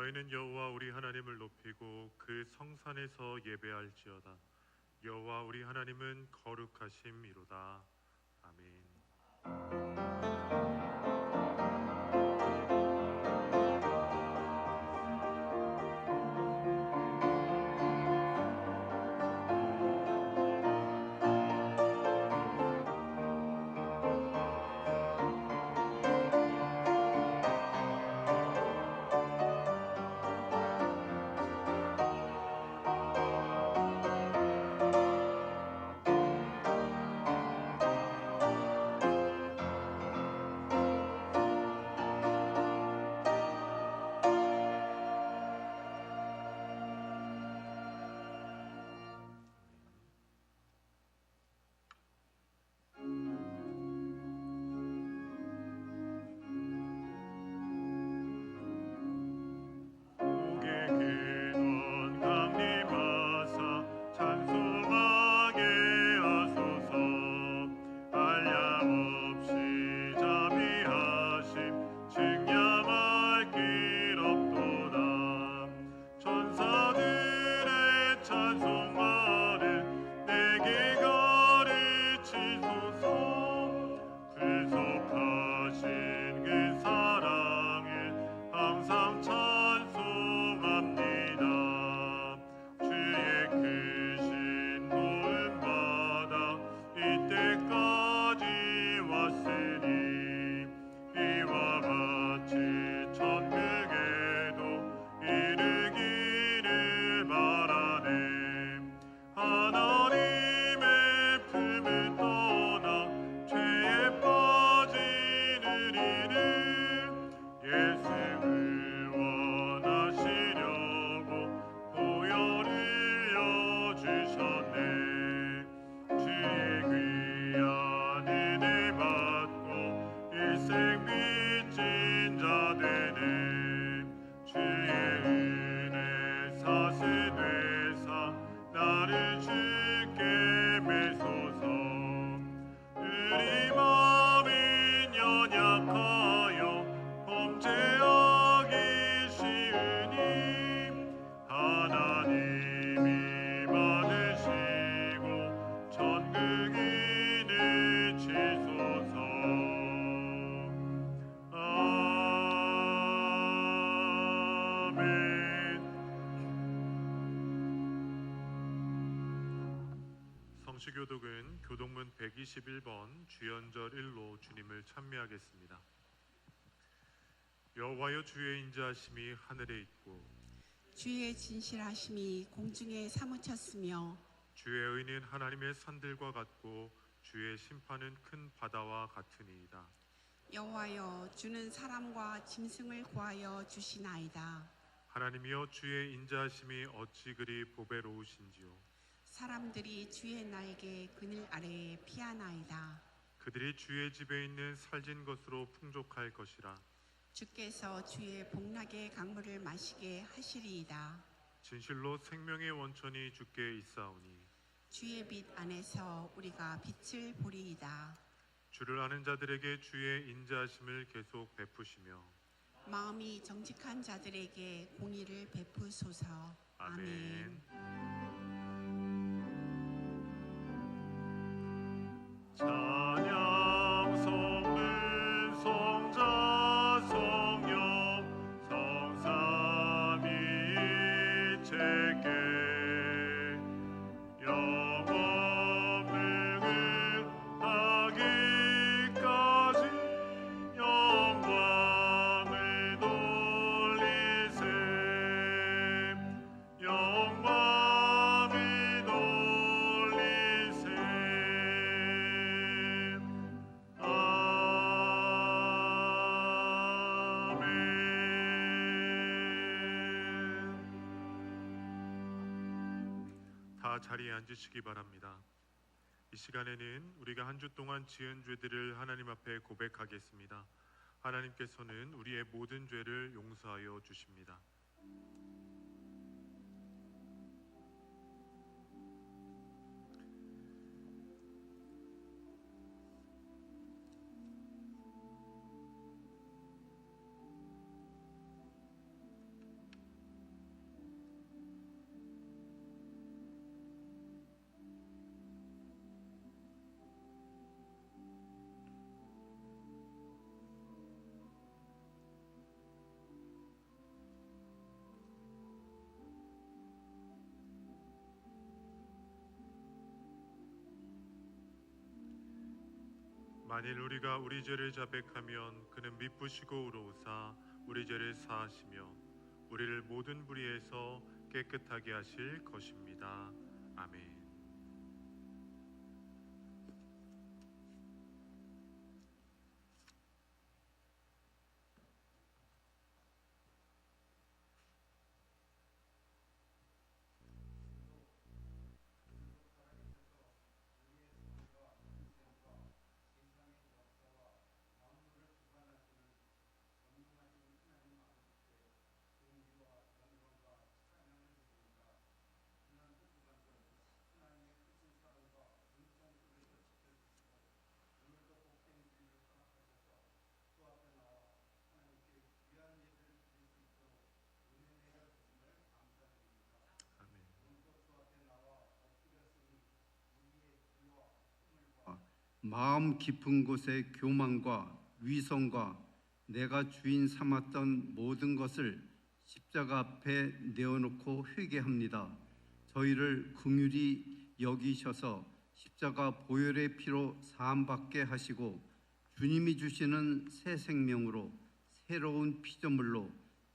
저희는 여호와 우리 하나님을 높이고 그 성산에서 예배할지어다. 여호와 우리 하나님은 거룩하심이로다. 아멘. 성시교독은 교독문 121번 주연절 1로 주님을 찬미하겠습니다. 여호와여, 주의 인자하심이 하늘에 있고 주의 진실하심이 공중에 사무쳤으며 주의 의는 하나님의 산들과 같고 주의 심판은 큰 바다와 같으니이다. 여호와여, 주는 사람과 짐승을 구하여 주시나이다. 하나님이여, 주의 인자하심이 어찌 그리 보배로우신지요. 사람들이 주의 날개 그늘 아래에 피하나이다. 그들이 주의 집에 있는 살진 것으로 풍족할 것이라. 주께서 주의 복락의 강물을 마시게 하시리이다. 진실로 생명의 원천이 주께 있사오니 주의 빛 안에서 우리가 빛을 보리이다. 주를 아는 자들에게 주의 인자하심을 계속 베푸시며 마음이 정직한 자들에게 공의를 베푸소서. 아멘. 찬양 성는 성자 성령 성삼위일체께 영원 능은하기까지 영광을 돌리세. 영광을 돌리세. 다 자리에 앉으시기 바랍니다. 이 시간에는 우리가 한 주 동안 지은 죄들을 하나님 앞에 고백하겠습니다. 하나님께서는 우리의 모든 죄를 용서하여 주십니다. 만일 우리가 우리 죄를 자백하면 그는 미쁘시고 의로우사 우리 죄를 사하시며 우리를 모든 불의에서 깨끗하게 하실 것입니다. 아멘. 마음 깊은 곳의 교만과 위선과 내가 주인 삼았던 모든 것을 십자가 앞에 내어놓고 회개합니다. 저희를 긍휼히 여기셔서 십자가 보혈의 피로 사함받게 하시고 주님이 주시는 새 생명으로 새로운 피조물로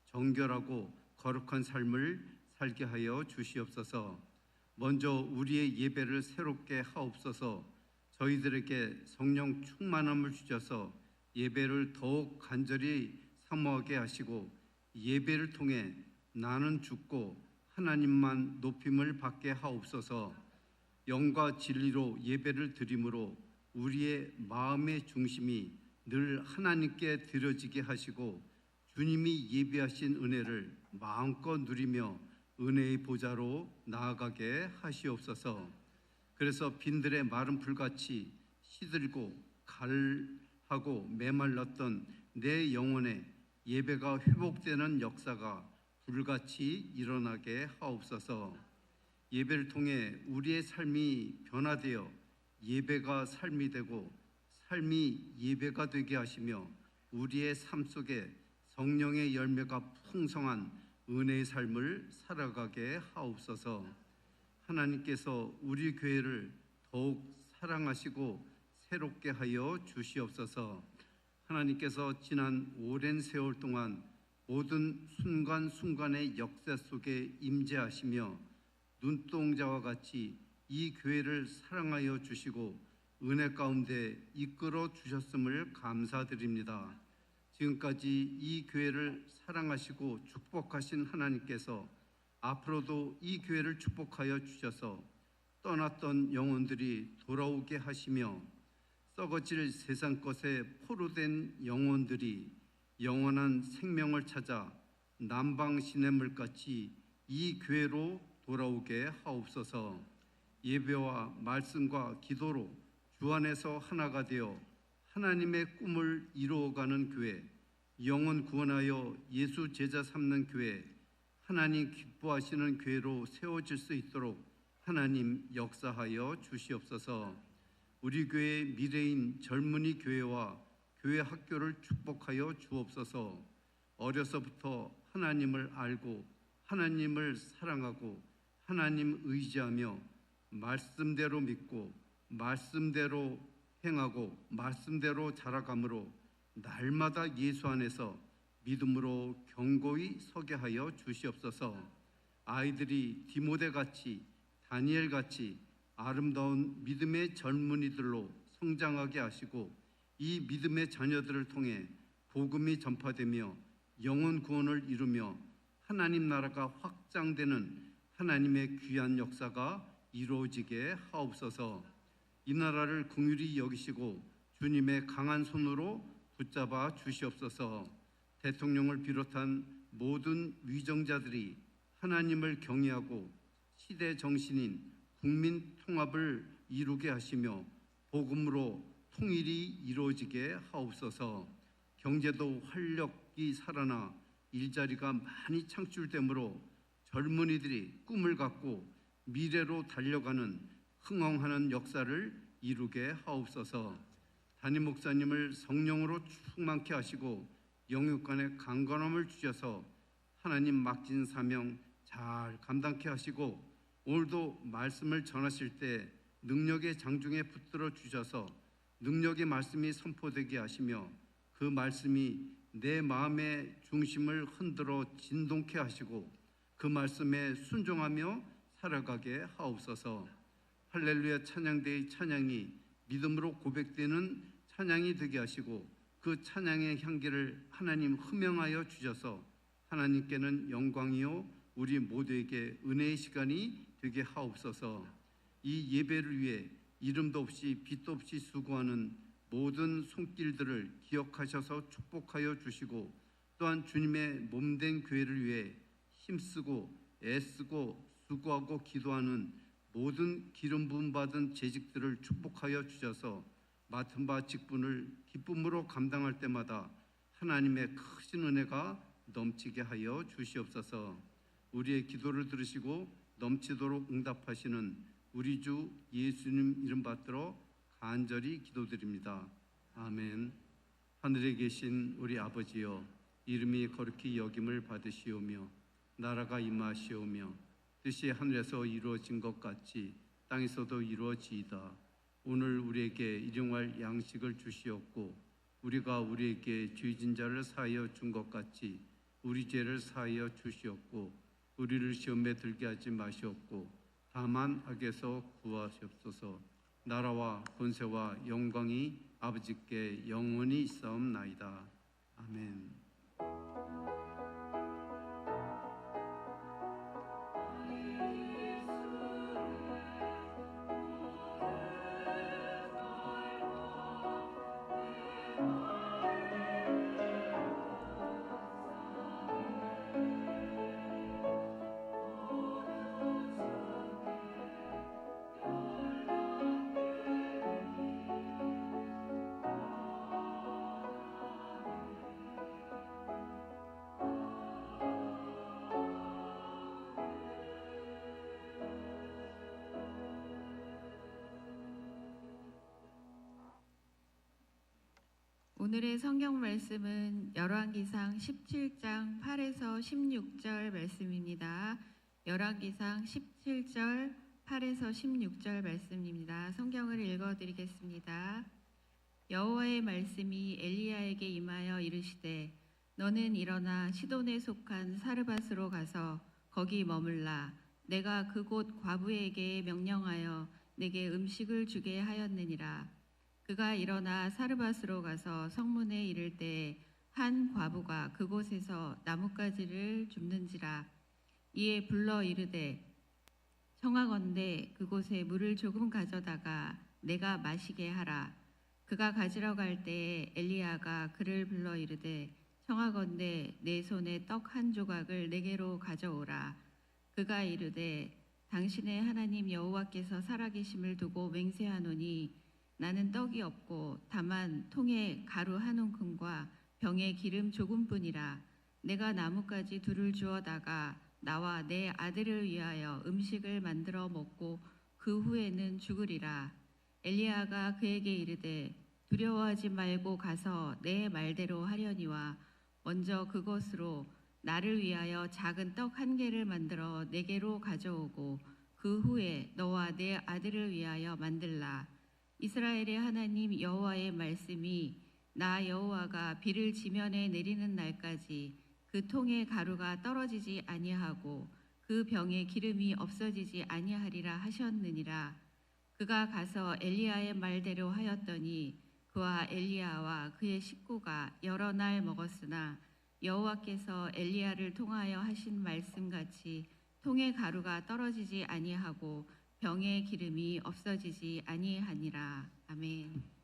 정결하고 거룩한 삶을 살게 하여 주시옵소서. 먼저 우리의 예배를 새롭게 하옵소서. 저희들에게 성령 충만함을 주셔서 예배를 더욱 간절히 사모하게 하시고 예배를 통해 나는 죽고 하나님만 높임을 받게 하옵소서. 영과 진리로 예배를 드림으로 우리의 마음의 중심이 늘 하나님께 드려지게 하시고 주님이 예비하신 은혜를 마음껏 누리며 은혜의 보좌로 나아가게 하시옵소서. 그래서 빈들의 마른 풀같이 시들고 갈하고 메말랐던 내 영혼에 예배가 회복되는 역사가 불같이 일어나게 하옵소서. 예배를 통해 우리의 삶이 변화되어 예배가 삶이 되고 삶이 예배가 되게 하시며 우리의 삶 속에 성령의 열매가 풍성한 은혜의 삶을 살아가게 하옵소서. 하나님께서 우리 교회를 더욱 사랑하시고 새롭게 하여 주시옵소서. 하나님께서 지난 오랜 세월 동안 모든 순간순간의 역사 속에 임재하시며 눈동자와 같이 이 교회를 사랑하여 주시고 은혜 가운데 이끌어 주셨음을 감사드립니다. 지금까지 이 교회를 사랑하시고 축복하신 하나님께서 앞으로도 이 교회를 축복하여 주셔서 떠났던 영혼들이 돌아오게 하시며 썩어질 세상 것에 포로된 영혼들이 영원한 생명을 찾아 남방 시냇물같이 이 교회로 돌아오게 하옵소서. 예배와 말씀과 기도로 주 안에서 하나가 되어 하나님의 꿈을 이루어가는 교회, 영혼 구원하여 예수 제자 삼는 교회, 하나님 기뻐하시는 교회로 세워질 수 있도록 하나님 역사하여 주시옵소서. 우리 교회의 미래인 젊은이 교회와 교회 학교를 축복하여 주옵소서. 어려서부터 하나님을 알고 하나님을 사랑하고 하나님 의지하며 말씀대로 믿고 말씀대로 행하고 말씀대로 자라감으로 날마다 예수 안에서 믿음으로 견고히 서게 하여 주시옵소서. 아이들이 디모데같이 다니엘같이 아름다운 믿음의 젊은이들로 성장하게 하시고 이 믿음의 자녀들을 통해 복음이 전파되며 영혼 구원을 이루며 하나님 나라가 확장되는 하나님의 귀한 역사가 이루어지게 하옵소서. 이 나라를 긍휼히 여기시고 주님의 강한 손으로 붙잡아 주시옵소서. 대통령을 비롯한 모든 위정자들이 하나님을 경외하고 시대 정신인 국민 통합을 이루게 하시며 복음으로 통일이 이루어지게 하옵소서. 경제도 활력이 살아나 일자리가 많이 창출되므로 젊은이들이 꿈을 갖고 미래로 달려가는 흥황하는 역사를 이루게 하옵소서. 담임 목사님을 성령으로 충만케 하시고 영육간의 강건함을 주셔서 하나님 맡긴 사명 잘 감당케 하시고 오늘도 말씀을 전하실 때 능력의 장중에 붙들어 주셔서 능력의 말씀이 선포되게 하시며 그 말씀이 내 마음의 중심을 흔들어 진동케 하시고 그 말씀에 순종하며 살아가게 하옵소서. 할렐루야 찬양대의 찬양이 믿음으로 고백되는 찬양이 되게 하시고 그 찬양의 향기를 하나님 흠명하여 주셔서 하나님께는 영광이요 우리 모두에게 은혜의 시간이 되게 하옵소서. 이 예배를 위해 이름도 없이 빛도 없이 수고하는 모든 손길들을 기억하셔서 축복하여 주시고 또한 주님의 몸된 교회를 위해 힘쓰고 애쓰고 수고하고 기도하는 모든 기름 부음 받은 재직들을 축복하여 주셔서 맡은 바 직분을 기쁨으로 감당할 때마다 하나님의 크신 은혜가 넘치게 하여 주시옵소서. 우리의 기도를 들으시고 넘치도록 응답하시는 우리 주 예수님 이름 받들어 간절히 기도드립니다. 아멘. 하늘에 계신 우리 아버지여, 이름이 거룩히 여김을 받으시오며 나라가 임하시오며 뜻이 하늘에서 이루어진 것 같이 땅에서도 이루어지이다. 오늘 우리에게 일용할 양식을 주시옵고 우리가 우리에게 죄진 자를 사하여 준 것 같이 우리 죄를 사하여 주시옵고 우리를 시험에 들게 하지 마시옵고 다만 악에서 구하시옵소서. 나라와 권세와 영광이 아버지께 영원히 있사옵나이다. 아멘. 오늘의 성경 말씀은 열왕기상 17장 8에서 16절 말씀입니다. 열왕기상 17절 8에서 16절 말씀입니다. 성경을 읽어드리겠습니다. 여호와의 말씀이 엘리야에게 임하여 이르시되 너는 일어나 시돈에 속한 사르밧으로 가서 거기 머물라. 내가 그곳 과부에게 명령하여 내게 음식을 주게 하였느니라. 그가 일어나 사르밧으로 가서 성문에 이를 때 한 과부가 그곳에서 나뭇가지를 줍는지라. 이에 불러 이르되 청하건대 그곳에 물을 조금 가져다가 내가 마시게 하라. 그가 가지러 갈 때에 엘리야가 그를 불러 이르되 청하건대 내 손에 떡 한 조각을 내게로 가져오라. 그가 이르되 당신의 하나님 여호와께서 살아계심을 두고 맹세하노니 나는 떡이 없고 다만 통에 가루 한 움큼과 병에 기름 조금뿐이라. 내가 나뭇가지 둘을 주어다가 나와 내 아들을 위하여 음식을 만들어 먹고 그 후에는 죽으리라. 엘리야가 그에게 이르되 두려워하지 말고 가서 내 말대로 하려니와 먼저 그것으로 나를 위하여 작은 떡 한 개를 만들어 내게로 가져오고 그 후에 너와 내 아들을 위하여 만들라. 이스라엘의 하나님 여호와의 말씀이 나 여호와가 비를 지면에 내리는 날까지 그 통에 가루가 떨어지지 아니하고 그 병에 기름이 없어지지 아니하리라 하셨느니라. 그가 가서 엘리야의 말대로 하였더니 그와 엘리야와 그의 식구가 여러 날 먹었으나 여호와께서 엘리야를 통하여 하신 말씀같이 통에 가루가 떨어지지 아니하고 병의 기름이 없어지지 아니하니라. 아멘.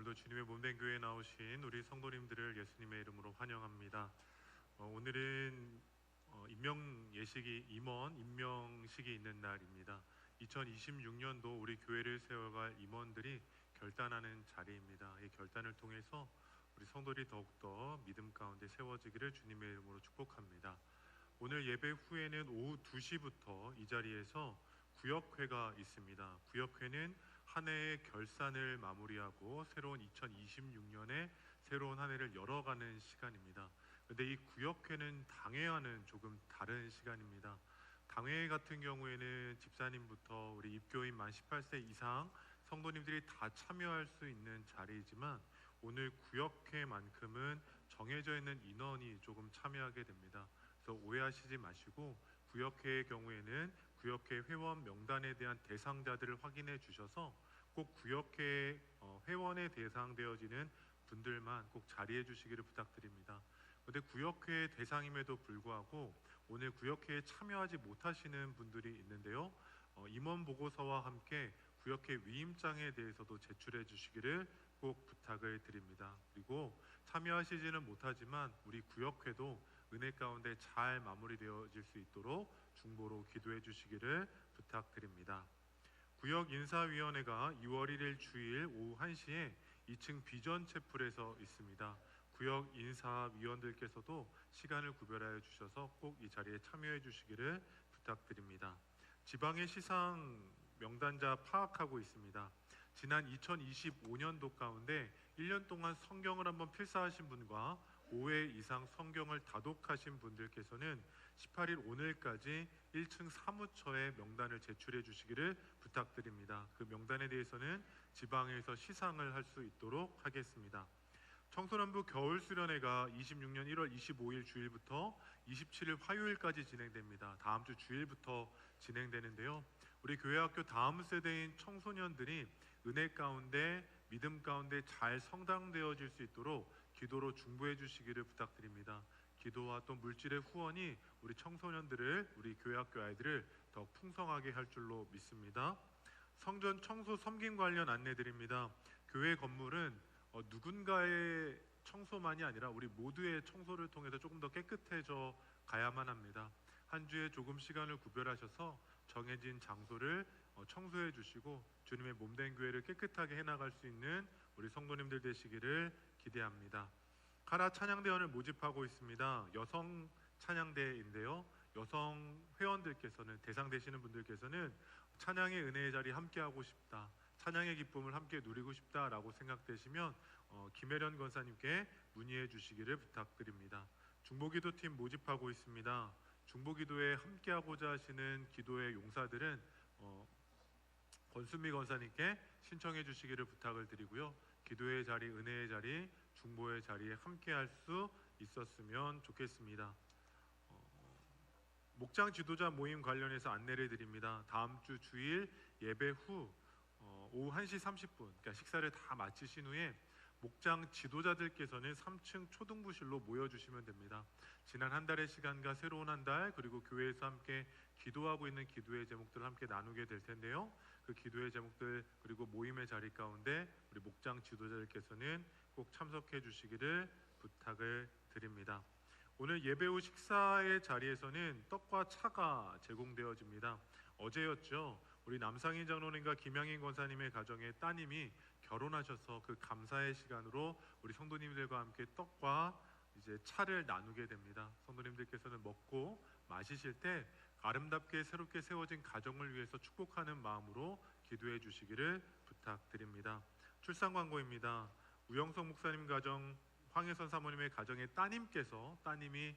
오늘도 주님의 몸된 교회에 나오신 우리 성도님들을 예수님의 이름으로 환영합니다. 오늘은 임원 임명식이 있는 날입니다. 2026년도 우리 교회를 세워갈 임원들이 결단하는 자리입니다. 이 결단을 통해서 우리 성도들이 더욱더 믿음 가운데 세워지기를 주님의 이름으로 축복합니다. 오늘 예배 후에는 오후 2시부터 이 자리에서 구역회가 있습니다. 구역회는 한 해의 결산을 마무리하고 새로운 2026년에 새로운 한 해를 열어가는 시간입니다. 그런데 이 구역회는 당회와는 조금 다른 시간입니다. 당회 같은 경우에는 집사님부터 우리 입교인 만 18세 이상 성도님들이 다 참여할 수 있는 자리이지만 오늘 구역회만큼은 정해져 있는 인원이 조금 참여하게 됩니다. 그래서 오해하시지 마시고 구역회의 경우에는 구역회 회원 명단에 대한 대상자들을 확인해 주셔서 꼭 구역회 회원에 대상되어지는 분들만 꼭 자리해 주시기를 부탁드립니다. 그런데 구역회 대상임에도 불구하고 오늘 구역회에 참여하지 못하시는 분들이 있는데요. 임원 보고서와 함께 구역회 위임장에 대해서도 제출해 주시기를 꼭 부탁을 드립니다. 그리고 참여하시지는 못하지만 우리 구역회도 은혜 가운데 잘 마무리되어질 수 있도록 중보로 기도해 주시기를 부탁드립니다. 구역인사위원회가 6월 1일 주일 오후 1시에 2층 비전 채플에서 있습니다. 구역인사위원들께서도 시간을 구별하여 주셔서 꼭 이 자리에 참여해 주시기를 부탁드립니다. 지방의 시상 명단자 파악하고 있습니다. 지난 2025년도 가운데 1년 동안 성경을 한번 필사하신 분과 5회 이상 성경을 다독하신 분들께서는 18일 오늘까지 1층 사무처에 명단을 제출해 주시기를 부탁드립니다. 그 명단에 대해서는 지방에서 시상을 할 수 있도록 하겠습니다. 청소년부 겨울수련회가 26년 1월 25일 주일부터 27일 화요일까지 진행됩니다. 다음 주 주일부터 진행되는데요. 우리 교회학교 다음 세대인 청소년들이 은혜 가운데 믿음 가운데 잘 성장되어질 수 있도록 기도로 중보해 주시기를 부탁드립니다. 기도와 또 물질의 후원이 우리 청소년들을 우리 교회학교 아이들을 더 풍성하게 할 줄로 믿습니다. 성전 청소 섬김 관련 안내드립니다. 교회 건물은 누군가의 청소만이 아니라 우리 모두의 청소를 통해서 조금 더 깨끗해져 가야만 합니다. 한 주에 조금 시간을 구별하셔서 정해진 장소를 청소해 주시고 주님의 몸된 교회를 깨끗하게 해나갈 수 있는 우리 성도님들 되시기를 기대합니다. 카라 찬양대원을 모집하고 있습니다. 여성 찬양대인데요. 여성 회원들께서는 대상 되시는 분들께서는 찬양의 은혜의 자리 함께하고 싶다, 찬양의 기쁨을 함께 누리고 싶다라고 생각되시면 김혜련 권사님께 문의해 주시기를 부탁드립니다. 중보기도팀 모집하고 있습니다. 중보기도에 함께하고자 하시는 기도의 용사들은 권순미 권사님께 신청해 주시기를 부탁을 드리고요. 기도의 자리, 은혜의 자리, 중보의 자리에 함께할 수 있었으면 좋겠습니다. 목장 지도자 모임 관련해서 안내를 드립니다. 다음 주 주일 예배 후 오후 1시 30분, 그러니까 식사를 다 마치신 후에 목장 지도자들께서는 3층 초등부실로 모여주시면 됩니다. 지난 한 달의 시간과 새로운 한 달, 그리고 교회에서 함께 기도하고 있는 기도의 제목들을 함께 나누게 될 텐데요. 그 기도의 제목들 그리고 모임의 자리 가운데 우리 목장 지도자들께서는 꼭 참석해 주시기를 부탁을 드립니다. 오늘 예배 후 식사의 자리에서는 떡과 차가 제공되어집니다. 어제였죠. 우리 남상인 장로님과 김양인 권사님의 가정에 따님이 결혼하셔서 그 감사의 시간으로 우리 성도님들과 함께 떡과 이제 차를 나누게 됩니다. 성도님들께서는 먹고 마시실 때 아름답게 새롭게 세워진 가정을 위해서 축복하는 마음으로 기도해 주시기를 부탁드립니다. 출산 광고입니다. 우영석 목사님 가정, 황혜선 사모님의 가정의 따님이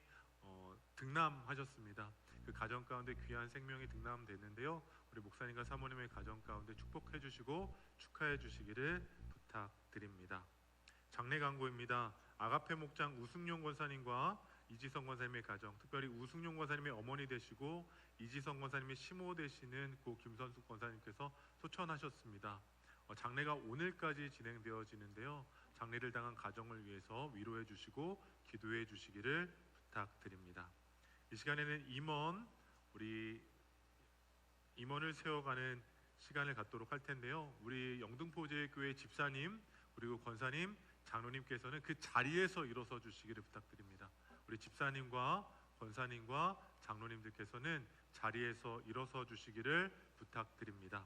등남하셨습니다. 그 가정 가운데 귀한 생명이 등남됐는데요. 우리 목사님과 사모님의 가정 가운데 축복해 주시고 축하해 주시기를 부탁드립니다. 장례 광고입니다. 아가페 목장 우승용 권사님과 이지성 권사님의 가정, 특별히 우승용 권사님의 어머니 되시고 이지성 권사님의 시모 되시는 고 김선숙 권사님께서 소천하셨습니다. 장례가 오늘까지 진행되어지는데요. 장례를 당한 가정을 위해서 위로해 주시고 기도해 주시기를 부탁드립니다. 이 시간에는 우리 임원을 세워가는 시간을 갖도록 할 텐데요. 우리 영등포제교회 집사님 그리고 권사님, 장로님께서는 그 자리에서 일어서 주시기를 부탁드립니다. 우리 집사님과 권사님과 장로님들께서는 자리에서 일어서 주시기를 부탁드립니다.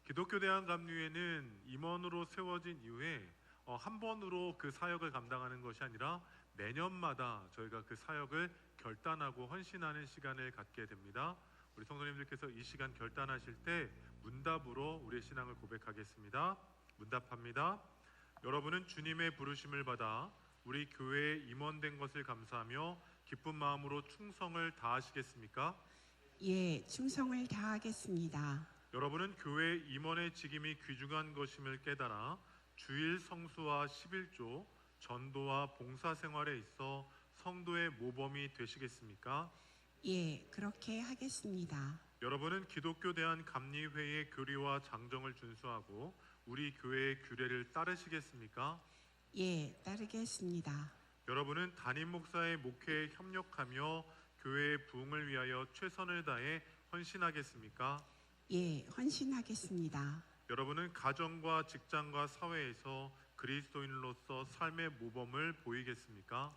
기독교 대한감리회는 임원으로 세워진 이후에 한 번으로 그 사역을 감당하는 것이 아니라 매년마다 저희가 그 사역을 결단하고 헌신하는 시간을 갖게 됩니다. 우리 성도님들께서 이 시간 결단하실 때 문답으로 우리의 신앙을 고백하겠습니다. 문답합니다. 여러분은 주님의 부르심을 받아 우리 교회에 임원된 것을 감사하며 기쁜 마음으로 충성을 다하시겠습니까? 예, 충성을 다하겠습니다. 여러분은 교회 임원의 직임이 귀중한 것임을 깨달아 주일 성수와 11조, 전도와 봉사 생활에 있어 성도의 모범이 되시겠습니까? 예, 그렇게 하겠습니다. 여러분은 기독교 대한감리회의 교리와 장정을 준수하고 우리 교회의 규례를 따르시겠습니까? 예, 따르겠습니다. 여러분은 담임 목사의 목회에 협력하며 교회의 부흥을 위하여 최선을 다해 헌신하겠습니까? 예, 헌신하겠습니다. 여러분은 가정과 직장과 사회에서 그리스도인으로서 삶의 모범을 보이겠습니까?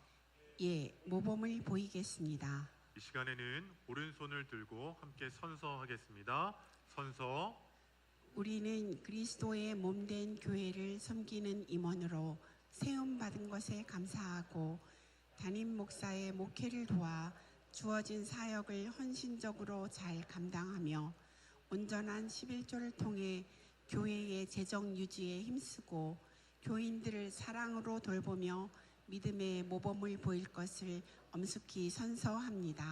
예, 모범을 보이겠습니다. 이 시간에는 오른손을 들고 함께 선서하겠습니다. 선서. 우리는 그리스도의 몸된 교회를 섬기는 임원으로 세움받은 것에 감사하고 담임 목사의 목회를 도와 주어진 사역을 헌신적으로 잘 감당하며 온전한 11조를 통해 교회의 재정 유지에 힘쓰고 교인들을 사랑으로 돌보며 믿음의 모범을 보일 것을 엄숙히 선서합니다.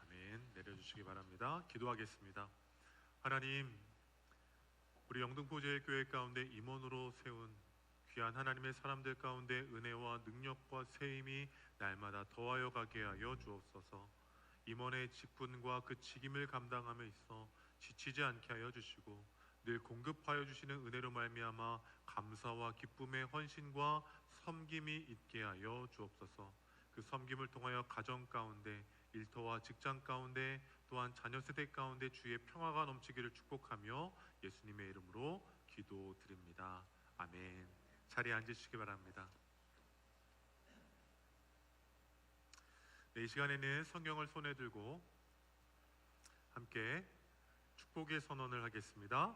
아멘. 내려주시기 바랍니다. 기도하겠습니다. 하나님, 우리 영등포제일교회 가운데 임원으로 세운 귀한 하나님의 사람들 가운데 은혜와 능력과 세임이 날마다 더하여 가게 하여 주옵소서. 임원의 직분과 그 직임을 감당함에 있어 지치지 않게 하여 주시고 늘 공급하여 주시는 은혜로 말미암아 감사와 기쁨의 헌신과 섬김이 있게 하여 주옵소서. 그 섬김을 통하여 가정 가운데, 일터와 직장 가운데, 또한 자녀 세대 가운데 주의 평화가 넘치기를 축복하며 예수님의 이름으로 기도드립니다. 아멘. 자리에 앉으시기 바랍니다. 네, 이 시간에는 성경을 손에 들고 함께 축복의 선언을 하겠습니다.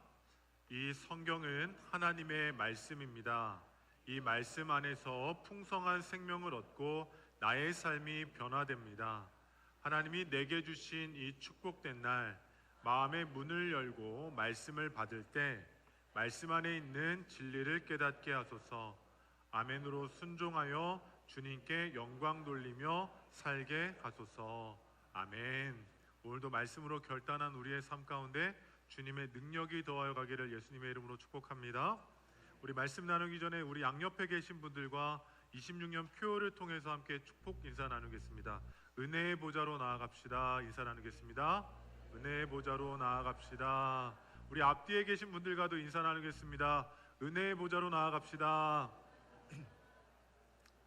이 성경은 하나님의 말씀입니다. 이 말씀 안에서 풍성한 생명을 얻고 나의 삶이 변화됩니다. 하나님이 내게 주신 이 축복된 날, 마음의 문을 열고 말씀을 받을 때 말씀 안에 있는 진리를 깨닫게 하소서. 아멘으로 순종하여 주님께 영광 돌리며 살게 하소서. 아멘. 오늘도 말씀으로 결단한 우리의 삶 가운데 주님의 능력이 더하여 가기를 예수님의 이름으로 축복합니다. 우리 말씀 나누기 전에 우리 양옆에 계신 분들과 26년 표요를 통해서 함께 축복 인사 나누겠습니다. 은혜의 보좌로 나아갑시다. 인사 나누겠습니다. 은혜의 보좌로 나아갑시다. 우리 앞뒤에 계신 분들과도 인사 나누겠습니다. 은혜의 보좌로 나아갑시다.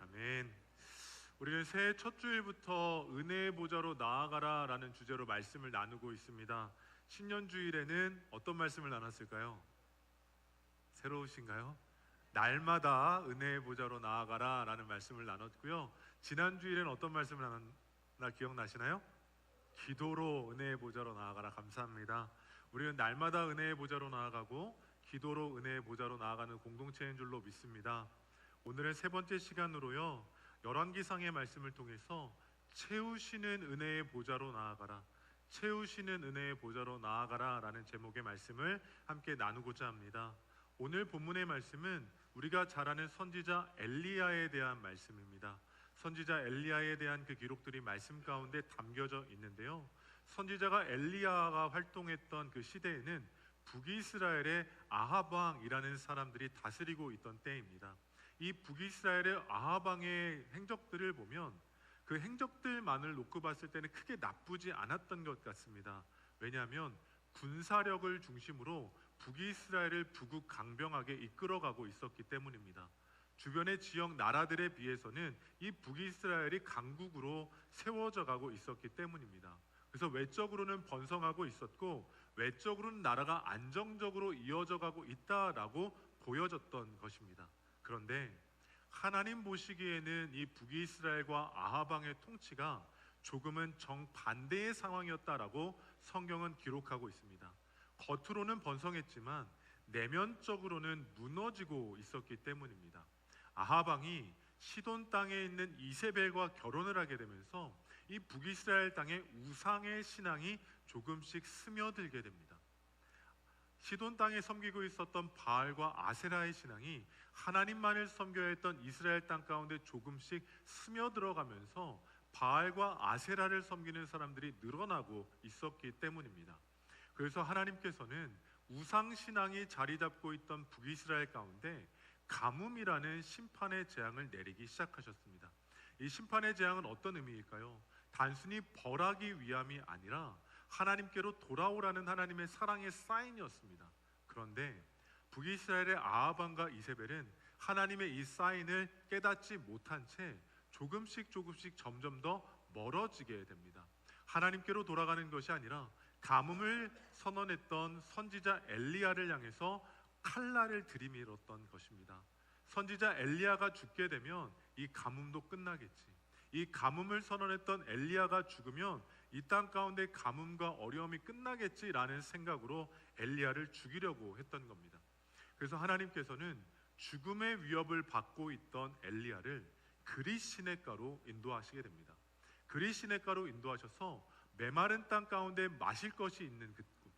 아멘. 우리는 새해 첫 주일부터 은혜의 보좌로 나아가라 라는 주제로 말씀을 나누고 있습니다. 신년주일에는 어떤 말씀을 나눴을까요? 새로우신가요? 날마다 은혜의 보좌로 나아가라 라는 말씀을 나눴고요. 지난주일에는 어떤 말씀을 나눴나 기억나시나요? 기도로 은혜의 보좌로 나아가라. 감사합니다. 우리는 날마다 은혜의 보좌로 나아가고 기도로 은혜의 보좌로 나아가는 공동체인 줄로 믿습니다. 오늘은 세 번째 시간으로요, 열왕기상의 말씀을 통해서 채우시는 은혜의 보좌로 나아가라, 채우시는 은혜의 보좌로 나아가라 라는 제목의 말씀을 함께 나누고자 합니다. 오늘 본문의 말씀은 우리가 잘 아는 선지자 엘리야에 대한 말씀입니다. 선지자 엘리야에 대한 그 기록들이 말씀 가운데 담겨져 있는데요, 선지자가 엘리야가 활동했던 그 시대에는 북이스라엘의 아합 왕이라는 사람들이 다스리고 있던 때입니다. 이 북이스라엘의 아합 왕의 행적들을 보면 그 행적들만을 놓고 봤을 때는 크게 나쁘지 않았던 것 같습니다. 왜냐하면 군사력을 중심으로 북이스라엘을 부국강병하게 이끌어가고 있었기 때문입니다. 주변의 지역 나라들에 비해서는 이 북이스라엘이 강국으로 세워져 가고 있었기 때문입니다. 그래서 외적으로는 번성하고 있었고 외적으로는 나라가 안정적으로 이어져 가고 있다라고 보여졌던 것입니다. 그런데 하나님 보시기에는 이 북이스라엘과 아합 왕의 통치가 조금은 정반대의 상황이었다라고 성경은 기록하고 있습니다. 겉으로는 번성했지만 내면적으로는 무너지고 있었기 때문입니다. 아합 왕이 시돈 땅에 있는 이세벨과 결혼을 하게 되면서 이 북이스라엘 땅에 우상의 신앙이 조금씩 스며들게 됩니다. 시돈 땅에 섬기고 있었던 바알과 아세라의 신앙이 하나님만을 섬겨야 했던 이스라엘 땅 가운데 조금씩 스며들어가면서 바알과 아세라를 섬기는 사람들이 늘어나고 있었기 때문입니다. 그래서 하나님께서는 우상 신앙이 자리 잡고 있던 북이스라엘 가운데 가뭄이라는 심판의 재앙을 내리기 시작하셨습니다. 이 심판의 재앙은 어떤 의미일까요? 단순히 벌하기 위함이 아니라 하나님께로 돌아오라는 하나님의 사랑의 사인이었습니다. 그런데 북이스라엘의 아합 왕과 이세벨은 하나님의 이 사인을 깨닫지 못한 채 조금씩 점점 더 멀어지게 됩니다. 하나님께로 돌아가는 것이 아니라 가뭄을 선언했던 선지자 엘리야를 향해서 칼날을 들이밀었던 것입니다. 선지자 엘리야가 죽게 되면 이 가뭄도 끝나겠지. 이 가뭄을 선언했던 엘리야가 죽으면 이 땅 가운데 가뭄과 어려움이 끝나겠지라는 생각으로 엘리야를 죽이려고 했던 겁니다. 그래서 하나님께서는 죽음의 위협을 받고 있던 엘리야를 그리 시냇가로 인도하시게 됩니다. 그리 시냇가로 인도하셔서 메마른 땅 가운데 마실 것이 있는 그곳,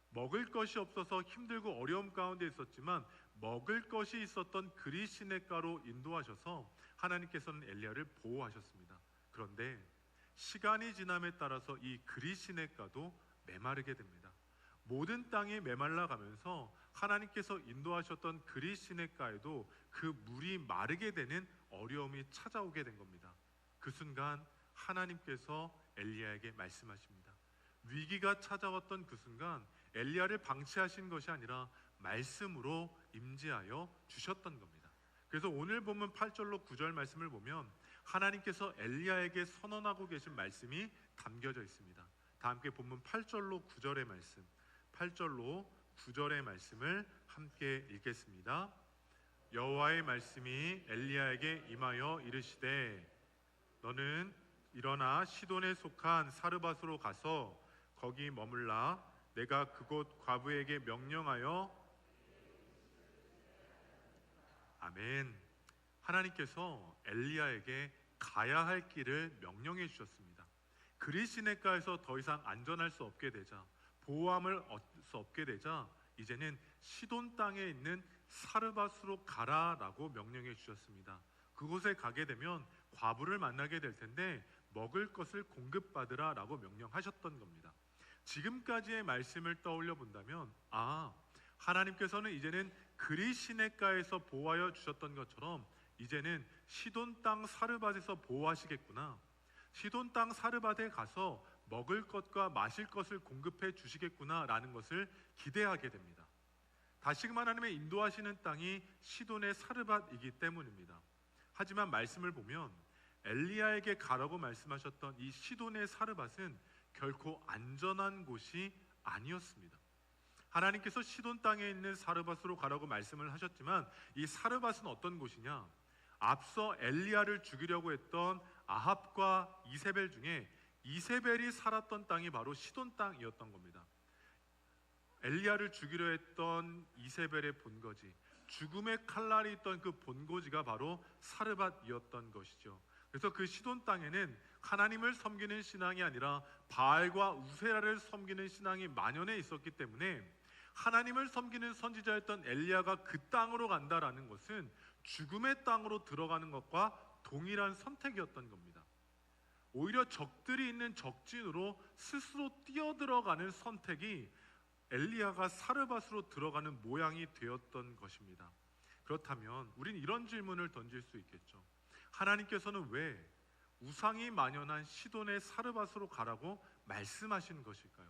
먹을 것이 없어서 힘들고 어려움 가운데 있었지만 먹을 것이 있었던 그리 시냇가로 인도하셔서 하나님께서는 엘리야를 보호하셨습니다. 그런데 시간이 지남에 따라서 이 그리 시냇가도 메마르게 됩니다. 모든 땅이 메말라가면서 하나님께서 인도하셨던 그리 시냇가에도 그 물이 마르게 되는 어려움이 찾아오게 된 겁니다. 그 순간 하나님께서 엘리야에게 말씀하십니다. 위기가 찾아왔던 그 순간 엘리야를 방치하신 것이 아니라 말씀으로 임재하여 주셨던 겁니다. 그래서 오늘 본문 8절로 9절 말씀을 보면 하나님께서 엘리야에게 선언하고 계신 말씀이 담겨져 있습니다. 다 함께 본문 8절로 9절의 말씀, 8절로 9절의 말씀을 함께 읽겠습니다. 여호와의 말씀이 엘리야에게 임하여 이르시되 너는 일어나 시돈에 속한 사르밧으로 가서 거기 머물라. 내가 그곳 과부에게 명령하여. 아멘. 하나님께서 엘리야에게 가야 할 길을 명령해 주셨습니다. 그리 시냇가에서 더 이상 안전할 수 없게 되자, 보호함을 얻을 수 없게 되자 이제는 시돈 땅에 있는 사르밧으로 가라라고 명령해 주셨습니다. 그곳에 가게 되면 과부를 만나게 될 텐데 먹을 것을 공급받으라라고 명령하셨던 겁니다. 지금까지의 말씀을 떠올려 본다면 하나님께서는 이제는 그리 시냇가에서 보호하여 주셨던 것처럼 이제는 시돈 땅 사르밧에서 보호하시겠구나. 시돈 땅 사르밧에 가서 먹을 것과 마실 것을 공급해 주시겠구나라는 것을 기대하게 됩니다. 다시금 하나님의 인도하시는 땅이 시돈의 사르밧이기 때문입니다. 하지만 말씀을 보면 엘리야에게 가라고 말씀하셨던 이 시돈의 사르밧은 결코 안전한 곳이 아니었습니다. 하나님께서 시돈 땅에 있는 사르밧으로 가라고 말씀을 하셨지만 이 사르밧은 어떤 곳이냐? 앞서 엘리야를 죽이려고 했던 아합과 이세벨 중에 이세벨이 살았던 땅이 바로 시돈 땅이었던 겁니다. 엘리야를 죽이려 했던 이세벨의 본거지, 죽음의 칼날이 있던 그 본고지가 바로 사르밧이었던 것이죠. 그래서 그 시돈 땅에는 하나님을 섬기는 신앙이 아니라 바알과 우세라를 섬기는 신앙이 만연해 있었기 때문에 하나님을 섬기는 선지자였던 엘리야가 그 땅으로 간다라는 것은 죽음의 땅으로 들어가는 것과 동일한 선택이었던 겁니다. 오히려 적들이 있는 적진으로 스스로 뛰어들어가는 선택이 엘리야가 사르밧으로 들어가는 모양이 되었던 것입니다. 그렇다면 우리는 이런 질문을 던질 수 있겠죠. 하나님께서는 왜 우상이 만연한 시돈의 사르밧으로 가라고 말씀하신 것일까요?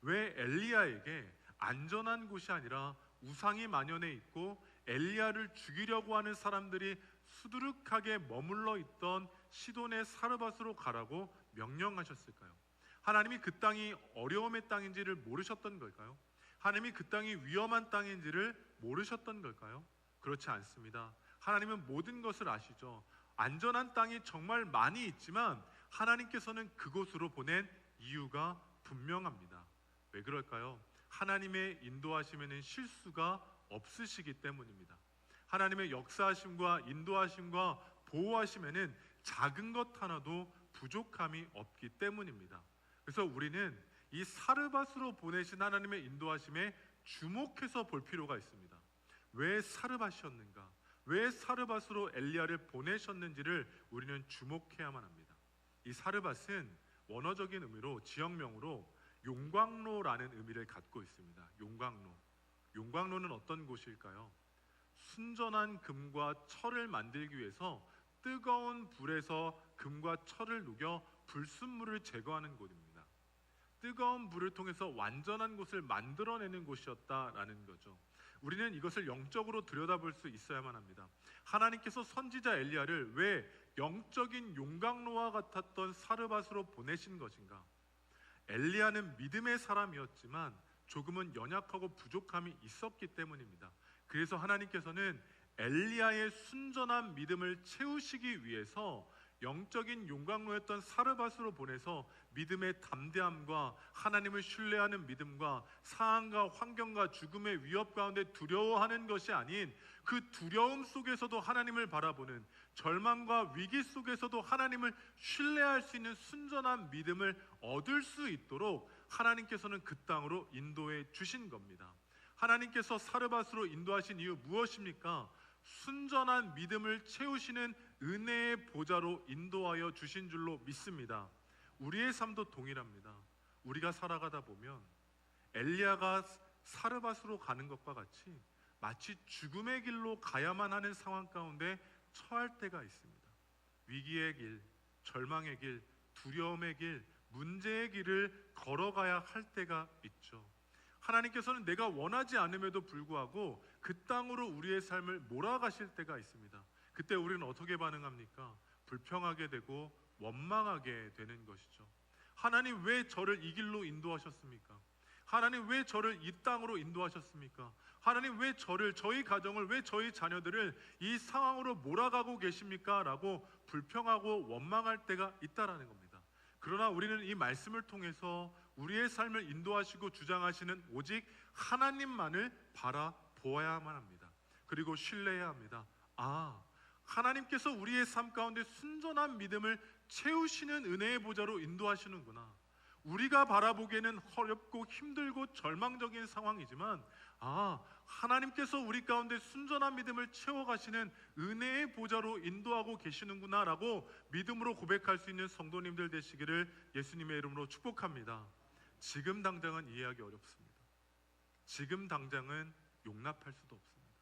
왜 엘리야에게 안전한 곳이 아니라 우상이 만연해 있고 엘리야를 죽이려고 하는 사람들이 수두룩하게 머물러 있던 시돈의 사르밧으로 가라고 명령하셨을까요? 하나님이 그 땅이 어려움의 땅인지를 모르셨던 걸까요? 하나님이 그 땅이 위험한 땅인지를 모르셨던 걸까요? 그렇지 않습니다. 하나님은 모든 것을 아시죠. 안전한 땅이 정말 많이 있지만 하나님께서는 그곳으로 보낸 이유가 분명합니다. 왜 그럴까요? 하나님의 인도하심에는 실수가 없으시기 때문입니다. 하나님의 역사하심과 인도하심과 보호하심에는 작은 것 하나도 부족함이 없기 때문입니다. 그래서 우리는 이 사르밧으로 보내신 하나님의 인도하심에 주목해서 볼 필요가 있습니다. 왜 사르밧이었는가? 왜 사르밧으로 엘리야를 보내셨는지를 우리는 주목해야만 합니다. 이 사르밧은 원어적인 의미로 지역명으로 용광로라는 의미를 갖고 있습니다. 용광로. 용광로는 어떤 곳일까요? 순전한 금과 철을 만들기 위해서 뜨거운 불에서 금과 철을 녹여 불순물을 제거하는 곳입니다. 뜨거운 불을 통해서 완전한 곳을 만들어내는 곳이었다라는 거죠. 우리는 이것을 영적으로 들여다볼 수 있어야만 합니다. 하나님께서 선지자 엘리야를 왜 영적인 용광로와 같았던 사르밧으로 보내신 것인가? 엘리야는 믿음의 사람이었지만 조금은 연약하고 부족함이 있었기 때문입니다. 그래서 하나님께서는 엘리야의 순전한 믿음을 채우시기 위해서 영적인 용광로였던 사르밧으로 보내서 믿음의 담대함과 하나님을 신뢰하는 믿음과 상황과 환경과 죽음의 위협 가운데 두려워하는 것이 아닌 그 두려움 속에서도 하나님을 바라보는, 절망과 위기 속에서도 하나님을 신뢰할 수 있는 순전한 믿음을 얻을 수 있도록 하나님께서는 그 땅으로 인도해 주신 겁니다. 하나님께서 사르밧으로 인도하신 이유 무엇입니까? 순전한 믿음을 채우시는 은혜의 보좌로 인도하여 주신 줄로 믿습니다. 우리의 삶도 동일합니다. 우리가 살아가다 보면 엘리야가 사르밧으로 가는 것과 같이 마치 죽음의 길로 가야만 하는 상황 가운데 처할 때가 있습니다. 위기의 길, 절망의 길, 두려움의 길, 문제의 길을 걸어가야 할 때가 있죠. 하나님께서는 내가 원하지 않음에도 불구하고 그 땅으로 우리의 삶을 몰아가실 때가 있습니다. 그때 우리는 어떻게 반응합니까? 불평하게 되고 원망하게 되는 것이죠. 하나님 왜 저를 이 길로 인도하셨습니까? 하나님 왜 저를 이 땅으로 인도하셨습니까? 하나님 왜 저희 가정을, 왜 저희 자녀들을 이 상황으로 몰아가고 계십니까? 라고 불평하고 원망할 때가 있다라는 겁니다. 그러나 우리는 이 말씀을 통해서 우리의 삶을 인도하시고 주장하시는 오직 하나님만을 바라보아야만 합니다. 그리고 신뢰해야 합니다. 하나님께서 우리의 삶 가운데 순전한 믿음을 채우시는 은혜의 보좌로 인도하시는구나. 우리가 바라보기에는 어렵고 힘들고 절망적인 상황이지만 하나님께서 우리 가운데 순전한 믿음을 채워가시는 은혜의 보좌로 인도하고 계시는구나 라고 믿음으로 고백할 수 있는 성도님들 되시기를 예수님의 이름으로 축복합니다. 지금 당장은 이해하기 어렵습니다. 지금 당장은 용납할 수도 없습니다.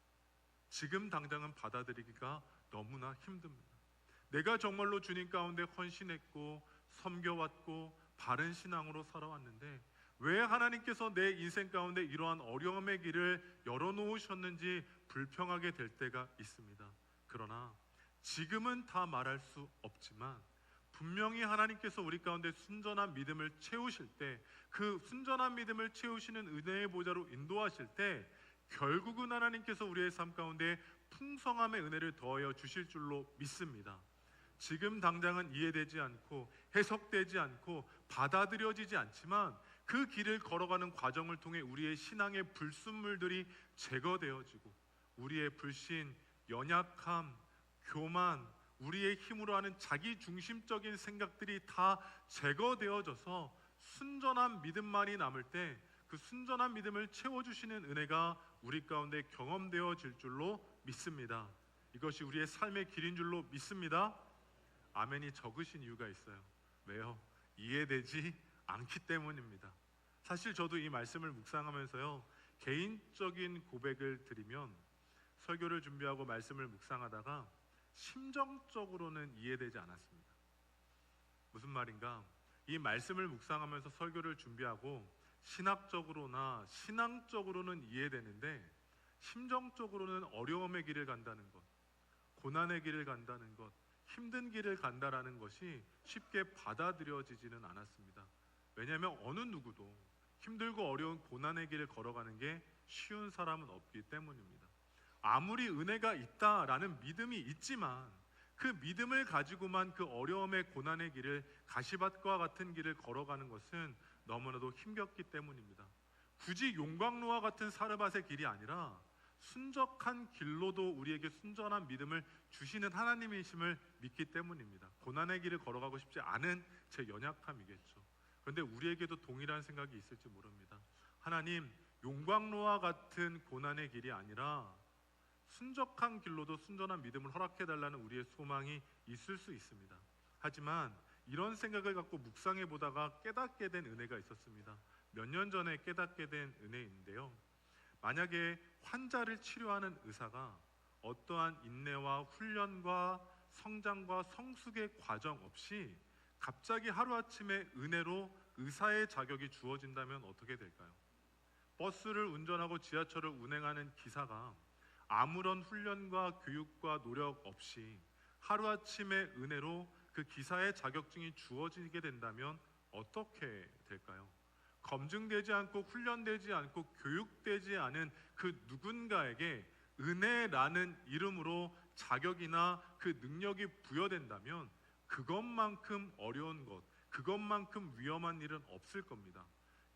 지금 당장은 받아들이기가 너무나 힘듭니다. 내가 정말로 주님 가운데 헌신했고 섬겨왔고 바른 신앙으로 살아왔는데 왜 하나님께서 내 인생 가운데 이러한 어려움의 길을 열어놓으셨는지 불평하게 될 때가 있습니다. 그러나 지금은 다 말할 수 없지만 분명히 하나님께서 우리 가운데 순전한 믿음을 채우실 때, 그 순전한 믿음을 채우시는 은혜의 보좌로 인도하실 때 결국은 하나님께서 우리의 삶 가운데 풍성함의 은혜를 더하여 주실 줄로 믿습니다. 지금 당장은 이해되지 않고 해석되지 않고 받아들여지지 않지만 그 길을 걸어가는 과정을 통해 우리의 신앙의 불순물들이 제거되어지고 우리의 불신, 연약함, 교만, 우리의 힘으로 하는 자기중심적인 생각들이 다 제거되어져서 순전한 믿음만이 남을 때 그 순전한 믿음을 채워주시는 은혜가 우리 가운데 경험되어질 줄로 믿습니다. 이것이 우리의 삶의 길인 줄로 믿습니다. 아멘이 적으신 이유가 있어요. 왜요? 이해되지 않기 때문입니다. 사실 저도 이 말씀을 묵상하면서요, 개인적인 고백을 드리면 설교를 준비하고 말씀을 묵상하다가 심정적으로는 이해되지 않았습니다. 무슨 말인가? 이 말씀을 묵상하면서 설교를 준비하고 신학적으로나 신앙적으로는 이해되는데 심정적으로는 어려움의 길을 간다는 것, 고난의 길을 간다는 것, 힘든 길을 간다라는 것이 쉽게 받아들여지지는 않았습니다. 왜냐하면 어느 누구도 힘들고 어려운 고난의 길을 걸어가는 게 쉬운 사람은 없기 때문입니다. 아무리 은혜가 있다라는 믿음이 있지만 그 믿음을 가지고만 그 어려움의 고난의 길을 가시밭과 같은 길을 걸어가는 것은 너무나도 힘겹기 때문입니다. 굳이 용광로와 같은 사르밧의 길이 아니라 순적한 길로도 우리에게 순전한 믿음을 주시는 하나님이심을 믿기 때문입니다. 고난의 길을 걸어가고 싶지 않은 제 연약함이겠죠. 그런데 우리에게도 동일한 생각이 있을지 모릅니다. 하나님, 용광로와 같은 고난의 길이 아니라 순적한 길로도 순전한 믿음을 허락해달라는 우리의 소망이 있을 수 있습니다. 하지만 이런 생각을 갖고 묵상해 보다가 깨닫게 된 은혜가 있었습니다. 몇 년 전에 깨닫게 된 은혜인데요. 만약에 환자를 치료하는 의사가 어떠한 인내와 훈련과 성장과 성숙의 과정 없이 갑자기 하루아침에 은혜로 의사의 자격이 주어진다면 어떻게 될까요? 버스를 운전하고 지하철을 운행하는 기사가 아무런 훈련과 교육과 노력 없이 하루아침에 은혜로 그 기사의 자격증이 주어지게 된다면 어떻게 될까요? 검증되지 않고 훈련되지 않고 교육되지 않은 그 누군가에게 은혜라는 이름으로 자격이나 그 능력이 부여된다면 그것만큼 어려운 것, 그것만큼 위험한 일은 없을 겁니다.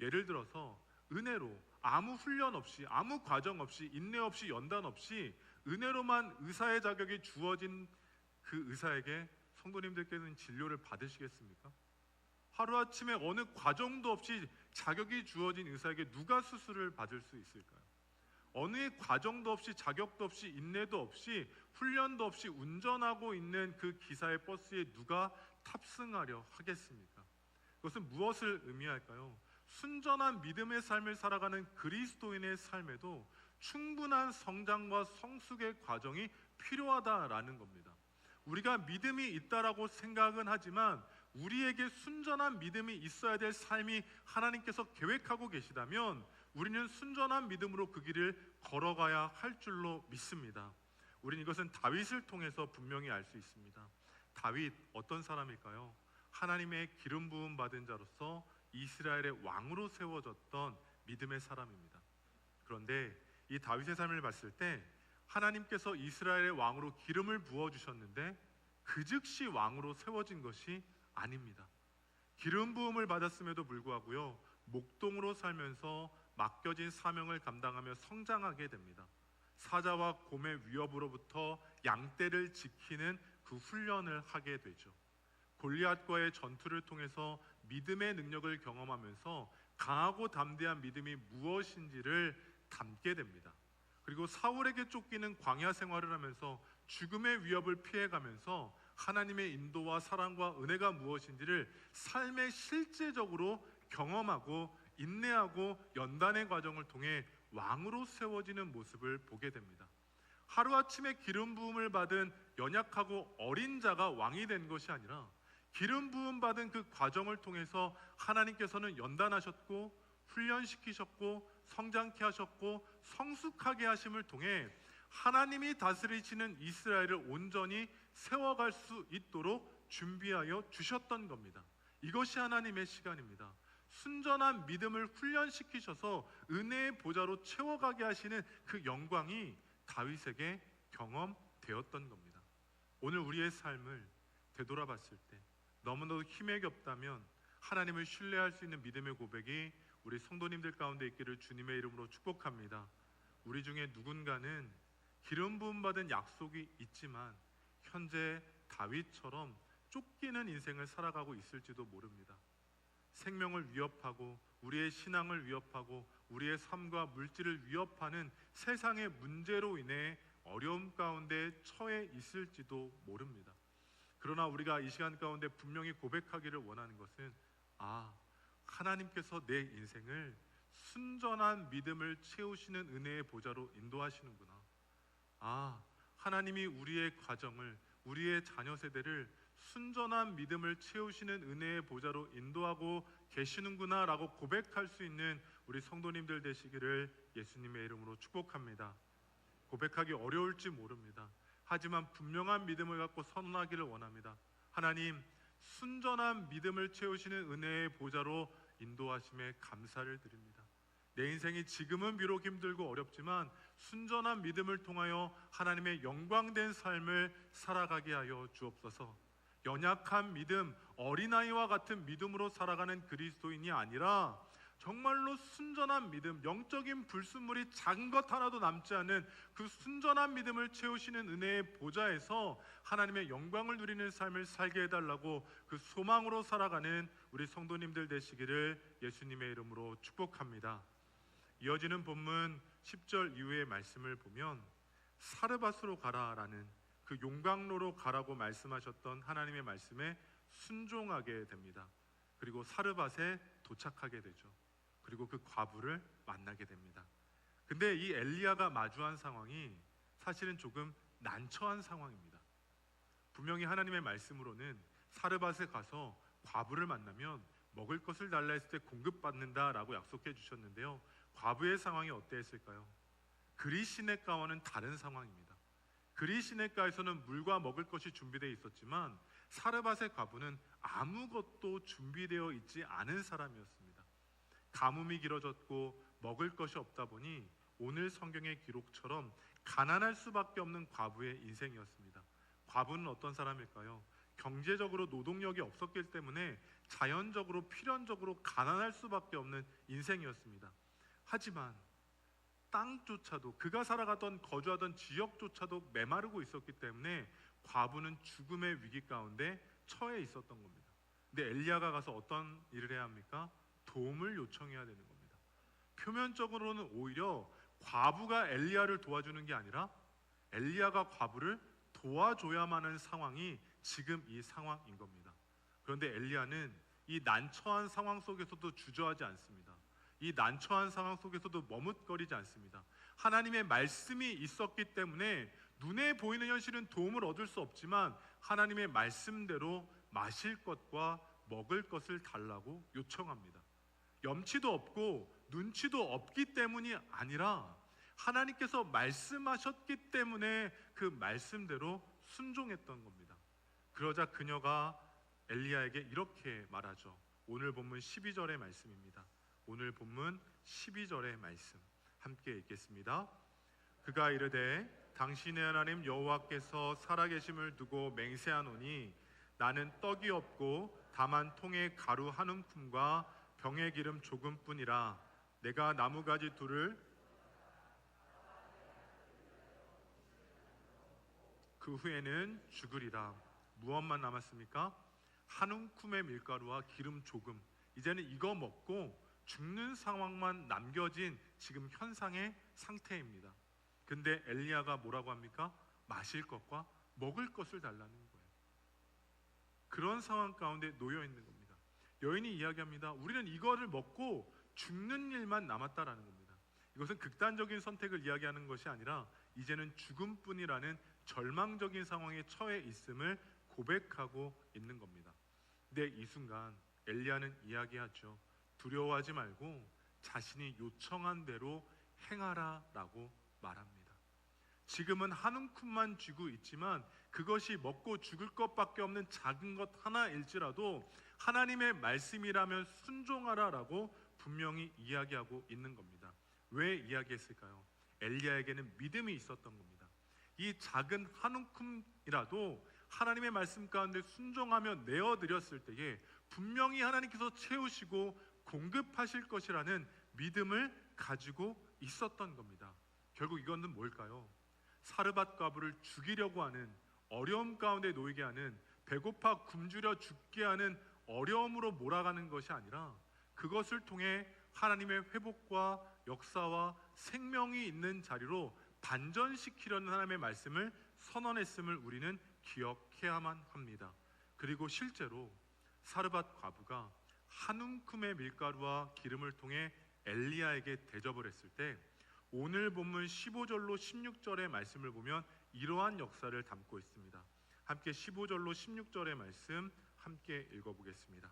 예를 들어서 은혜로 아무 훈련 없이, 아무 과정 없이, 인내 없이, 연단 없이 은혜로만 의사의 자격이 주어진 그 의사에게 성도님들께서는 진료를 받으시겠습니까? 하루아침에 어느 과정도 없이 자격이 주어진 의사에게 누가 수술을 받을 수 있을까요? 어느 과정도 없이, 자격도 없이, 인내도 없이, 훈련도 없이 운전하고 있는 그 기사의 버스에 누가 탑승하려 하겠습니까? 그것은 무엇을 의미할까요? 순전한 믿음의 삶을 살아가는 그리스도인의 삶에도 충분한 성장과 성숙의 과정이 필요하다라는 겁니다. 우리가 믿음이 있다라고 생각은 하지만 우리에게 순전한 믿음이 있어야 될 삶이 하나님께서 계획하고 계시다면 우리는 순전한 믿음으로 그 길을 걸어가야 할 줄로 믿습니다. 우리는 이것은 다윗을 통해서 분명히 알 수 있습니다. 다윗 어떤 사람일까요? 하나님의 기름 부음 받은 자로서 이스라엘의 왕으로 세워졌던 믿음의 사람입니다. 그런데 이 다윗의 삶을 봤을 때 하나님께서 이스라엘의 왕으로 기름을 부어주셨는데 그 즉시 왕으로 세워진 것이 아닙니다. 기름 부음을 받았음에도 불구하고요, 목동으로 살면서 맡겨진 사명을 감당하며 성장하게 됩니다. 사자와 곰의 위협으로부터 양떼를 지키는 그 훈련을 하게 되죠. 골리앗과의 전투를 통해서 믿음의 능력을 경험하면서 강하고 담대한 믿음이 무엇인지를 담게 됩니다. 그리고 사울에게 쫓기는 광야 생활을 하면서 죽음의 위협을 피해가면서 하나님의 인도와 사랑과 은혜가 무엇인지를 삶에 실제적으로 경험하고 인내하고 연단의 과정을 통해 왕으로 세워지는 모습을 보게 됩니다. 하루아침에 기름 부음을 받은 연약하고 어린 자가 왕이 된 것이 아니라 기름 부음 받은 그 과정을 통해서 하나님께서는 연단하셨고 훈련시키셨고 성장케 하셨고 성숙하게 하심을 통해 하나님이 다스리시는 이스라엘을 온전히 세워갈 수 있도록 준비하여 주셨던 겁니다. 이것이 하나님의 시간입니다. 순전한 믿음을 훈련시키셔서 은혜의 보좌로 채워가게 하시는 그 영광이 다윗에게 경험되었던 겁니다. 오늘 우리의 삶을 되돌아봤을 때 너무나도 힘에 겹다면 하나님을 신뢰할 수 있는 믿음의 고백이 우리 성도님들 가운데 있기를 주님의 이름으로 축복합니다. 우리 중에 누군가는 기름 부음 받은 약속이 있지만 현재 다윗처럼 쫓기는 인생을 살아가고 있을지도 모릅니다. 생명을 위협하고 우리의 신앙을 위협하고 우리의 삶과 물질을 위협하는 세상의 문제로 인해 어려움 가운데 처해 있을지도 모릅니다. 그러나 우리가 이 시간 가운데 분명히 고백하기를 원하는 것은 하나님께서 내 인생을 순전한 믿음을 채우시는 은혜의 보좌로 인도하시는구나. 하나님이 우리의 가정을, 우리의 자녀 세대를 순전한 믿음을 채우시는 은혜의 보좌로 인도하고 계시는구나 라고 고백할 수 있는 우리 성도님들 되시기를 예수님의 이름으로 축복합니다. 고백하기 어려울지 모릅니다. 하지만 분명한 믿음을 갖고 선언하기를 원합니다. 하나님, 순전한 믿음을 채우시는 은혜의 보좌로 인도하심에 감사를 드립니다. 내 인생이 지금은 비록 힘들고 어렵지만 순전한 믿음을 통하여 하나님의 영광된 삶을 살아가게 하여 주옵소서. 연약한 믿음, 어린아이와 같은 믿음으로 살아가는 그리스도인이 아니라 정말로 순전한 믿음, 영적인 불순물이 작은 것 하나도 남지 않은 그 순전한 믿음을 채우시는 은혜의 보좌에서 하나님의 영광을 누리는 삶을 살게 해달라고 그 소망으로 살아가는 우리 성도님들 되시기를 예수님의 이름으로 축복합니다. 이어지는 본문 10절 이후의 말씀을 보면 사르밧으로 가라라는 그 용광로로 가라고 말씀하셨던 하나님의 말씀에 순종하게 됩니다. 그리고 사르밧에 도착하게 되죠. 그리고 그 과부를 만나게 됩니다. 근데 이 엘리야가 마주한 상황이 사실은 조금 난처한 상황입니다. 분명히 하나님의 말씀으로는 사르밧에 가서 과부를 만나면 먹을 것을 달라 했을 때 공급받는다라고 약속해 주셨는데요. 과부의 상황이 어땠을까요? 그리시네가와는 다른 상황입니다. 그리시네가에서는 물과 먹을 것이 준비되어 있었지만 사르밧의 과부는 아무것도 준비되어 있지 않은 사람이었습니다. 가뭄이 길어졌고 먹을 것이 없다 보니 오늘 성경의 기록처럼 가난할 수밖에 없는 과부의 인생이었습니다. 과부는 어떤 사람일까요? 경제적으로 노동력이 없었기 때문에 자연적으로 필연적으로 가난할 수밖에 없는 인생이었습니다. 하지만 땅조차도 그가 살아가던 거주하던 지역조차도 메마르고 있었기 때문에 과부는 죽음의 위기 가운데 처해 있었던 겁니다. 근데 엘리야가 가서 어떤 일을 해야 합니까? 도움을 요청해야 되는 겁니다. 표면적으로는 오히려 과부가 엘리야를 도와주는 게 아니라 엘리야가 과부를 도와줘야만 하는 상황이 지금 이 상황인 겁니다. 그런데 엘리야는 이 난처한 상황 속에서도 주저하지 않습니다. 이 난처한 상황 속에서도 머뭇거리지 않습니다. 하나님의 말씀이 있었기 때문에 눈에 보이는 현실은 도움을 얻을 수 없지만 하나님의 말씀대로 마실 것과 먹을 것을 달라고 요청합니다. 염치도 없고 눈치도 없기 때문이 아니라 하나님께서 말씀하셨기 때문에 그 말씀대로 순종했던 겁니다. 그러자 그녀가 엘리야에게 이렇게 말하죠. 오늘 본문 12절의 말씀입니다. 오늘 본문 12절의 말씀 함께 읽겠습니다. 그가 이르되 당신의 하나님 여호와께서 살아계심을 두고 맹세하노니 나는 떡이 없고 다만 통에 가루 한 움큼과 병에 기름 조금뿐이라 내가 나무가지 둘을 그 후에는 죽으리라. 무엇만 남았습니까? 한 움큼의 밀가루와 기름 조금. 이제는 이거 먹고 죽는 상황만 남겨진 지금 현상의 상태입니다. 근데 엘리야가 뭐라고 합니까? 마실 것과 먹을 것을 달라는 거예요. 그런 상황 가운데 놓여 있는 겁니다. 여인이 이야기합니다. 우리는 이거를 먹고 죽는 일만 남았다라는 겁니다. 이것은 극단적인 선택을 이야기하는 것이 아니라 이제는 죽음뿐이라는 절망적인 상황에 처해 있음을 고백하고 있는 겁니다. 근데 이 순간 엘리야는 이야기하죠. 두려워하지 말고 자신이 요청한 대로 행하라라고 말합니다. 지금은 한 움큼만 쥐고 있지만 그것이 먹고 죽을 것밖에 없는 작은 것 하나일지라도 하나님의 말씀이라면 순종하라라고 분명히 이야기하고 있는 겁니다. 왜 이야기했을까요? 엘리야에게는 믿음이 있었던 겁니다. 이 작은 한 움큼이라도 하나님의 말씀 가운데 순종하며 내어드렸을 때에 분명히 하나님께서 채우시고 공급하실 것이라는 믿음을 가지고 있었던 겁니다. 결국 이것은 뭘까요? 사르밧 과부를 죽이려고 하는 어려움 가운데 놓이게 하는 배고파 굶주려 죽게 하는 어려움으로 몰아가는 것이 아니라 그것을 통해 하나님의 회복과 역사와 생명이 있는 자리로 반전시키려는 하나님의 말씀을 선언했음을 우리는 기억해야만 합니다. 그리고 실제로 사르밧 과부가 한 움큼의 밀가루와 기름을 통해 엘리야에게 대접을 했을 때 오늘 본문 15절로 16절의 말씀을 보면 이러한 역사를 담고 있습니다. 함께 15절로 16절의 말씀 함께 읽어보겠습니다.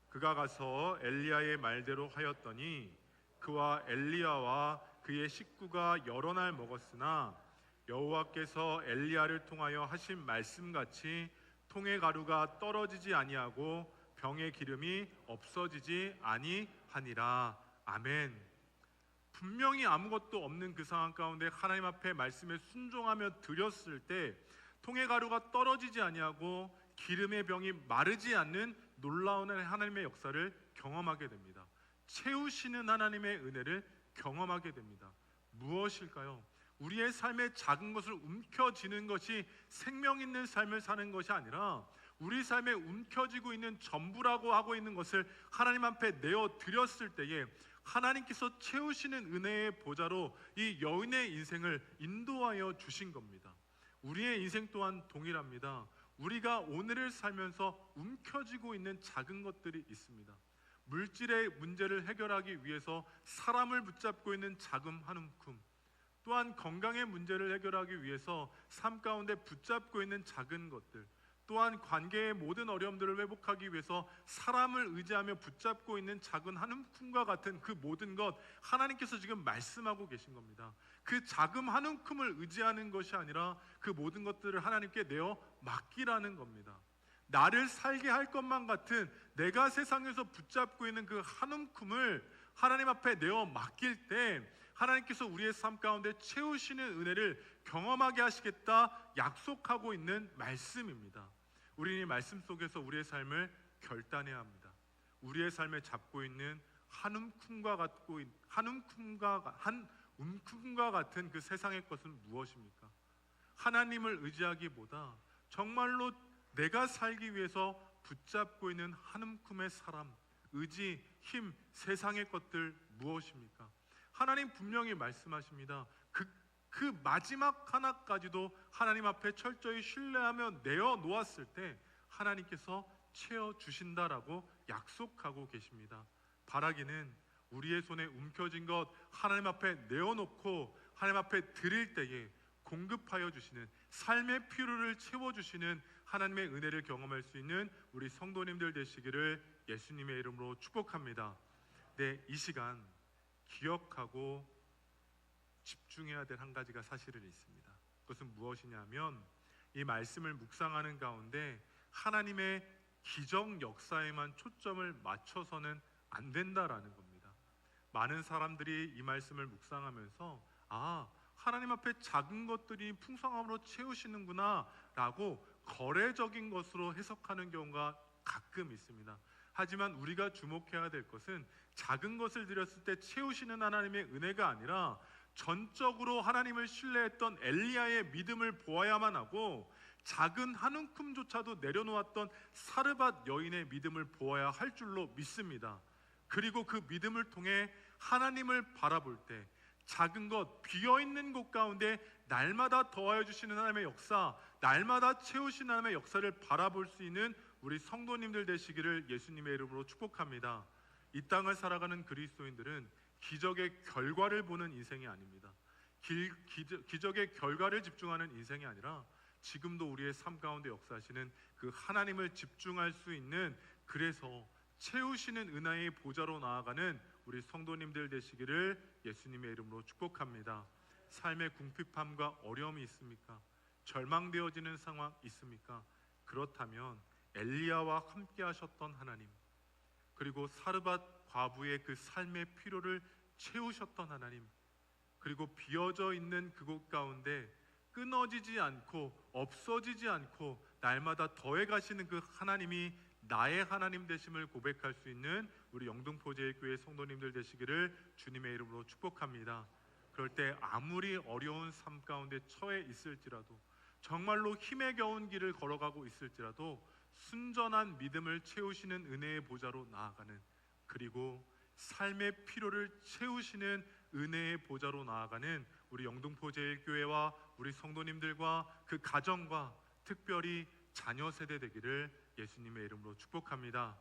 그가 가서 엘리야의 말대로 하였더니 그와 엘리야와 그의 식구가 여러 날 먹었으나 여호와께서 엘리야를 통하여 하신 말씀같이 통의 가루가 떨어지지 아니하고 병의 기름이 없어지지 아니하니라. 아멘. 분명히 아무것도 없는 그 상황 가운데 하나님 앞에 말씀에 순종하며 드렸을 때 통의 가루가 떨어지지 아니하고 기름의 병이 마르지 않는 놀라운 하나님의 역사를 경험하게 됩니다. 채우시는 하나님의 은혜를 경험하게 됩니다. 무엇일까요? 우리의 삶의 작은 것을 움켜쥐는 것이 생명 있는 삶을 사는 것이 아니라 우리 삶에 움켜쥐고 있는 전부라고 하고 있는 것을 하나님 앞에 내어 드렸을 때에 하나님께서 채우시는 은혜의 보좌로 이 여인의 인생을 인도하여 주신 겁니다. 우리의 인생 또한 동일합니다. 우리가 오늘을 살면서 움켜쥐고 있는 작은 것들이 있습니다. 물질의 문제를 해결하기 위해서 사람을 붙잡고 있는 자금 한 움큼, 또한 건강의 문제를 해결하기 위해서 삶 가운데 붙잡고 있는 작은 것들, 또한 관계의 모든 어려움들을 회복하기 위해서 사람을 의지하며 붙잡고 있는 작은 한 움큼과 같은 그 모든 것, 하나님께서 지금 말씀하고 계신 겁니다. 그 작은 한 움큼을 의지하는 것이 아니라 그 모든 것들을 하나님께 내어 맡기라는 겁니다. 나를 살게 할 것만 같은 내가 세상에서 붙잡고 있는 그 한 움큼을 하나님 앞에 내어 맡길 때 하나님께서 우리의 삶 가운데 채우시는 은혜를 경험하게 하시겠다 약속하고 있는 말씀입니다. 우리는 이 말씀 속에서 우리의 삶을 결단해야 합니다. 우리의 삶에 잡고 있는 한 움큼과 같은 그 세상의 것은 무엇입니까? 하나님을 의지하기보다 정말로 내가 살기 위해서 붙잡고 있는 한 움큼의 사람, 의지, 힘, 세상의 것들 무엇입니까? 하나님 분명히 말씀하십니다. 그 마지막 하나까지도 하나님 앞에 철저히 신뢰하며 내어 놓았을 때 하나님께서 채워주신다라고 약속하고 계십니다. 바라기는 우리의 손에 움켜진 것 하나님 앞에 내어놓고 하나님 앞에 드릴 때에 공급하여 주시는, 삶의 필요를 채워주시는 하나님의 은혜를 경험할 수 있는 우리 성도님들 되시기를 예수님의 이름으로 축복합니다. 네, 이 시간 기억하고 집중해야 될 한 가지가 사실은 있습니다. 그것은 무엇이냐면 이 말씀을 묵상하는 가운데 하나님의 기적 역사에만 초점을 맞춰서는 안 된다라는 겁니다. 많은 사람들이 이 말씀을 묵상하면서 하나님 앞에 작은 것들이 풍성함으로 채우시는구나 라고 거래적인 것으로 해석하는 경우가 가끔 있습니다. 하지만 우리가 주목해야 될 것은 작은 것을 드렸을 때 채우시는 하나님의 은혜가 아니라 전적으로 하나님을 신뢰했던 엘리야의 믿음을 보아야만 하고 작은 한 움큼조차도 내려놓았던 사르밧 여인의 믿음을 보아야 할 줄로 믿습니다. 그리고 그 믿음을 통해 하나님을 바라볼 때 작은 것, 비어있는 곳 가운데 날마다 더하여 주시는 하나님의 역사, 날마다 채우시는 하나님의 역사를 바라볼 수 있는 우리 성도님들 되시기를 예수님의 이름으로 축복합니다. 이 땅을 살아가는 그리스도인들은 기적의 결과를 보는 인생이 아닙니다. 기적의 결과를 집중하는 인생이 아니라 지금도 우리의 삶 가운데 역사하시는 그 하나님을 집중할 수 있는, 그래서 채우시는 은혜의 보좌로 나아가는 우리 성도님들 되시기를 예수님의 이름으로 축복합니다. 삶의 궁핍함과 어려움이 있습니까? 절망되어지는 상황 있습니까? 그렇다면 엘리야와 함께 하셨던 하나님, 그리고 사르밧 과부의 그 삶의 필요를 채우셨던 하나님, 그리고 비어져 있는 그곳 가운데 끊어지지 않고 없어지지 않고 날마다 더해 가시는 그 하나님이 나의 하나님 되심을 고백할 수 있는 우리 영등포제일교회 성도님들 되시기를 주님의 이름으로 축복합니다. 그럴 때 아무리 어려운 삶 가운데 처해 있을지라도, 정말로 힘에 겨운 길을 걸어가고 있을지라도 순전한 믿음을 채우시는 은혜의 보좌로 나아가는, 그리고 삶의 필요를 채우시는 은혜의 보좌로 나아가는 우리 영등포제일교회와 우리 성도님들과 그 가정과 특별히 자녀 세대 되기를 예수님의 이름으로 축복합니다.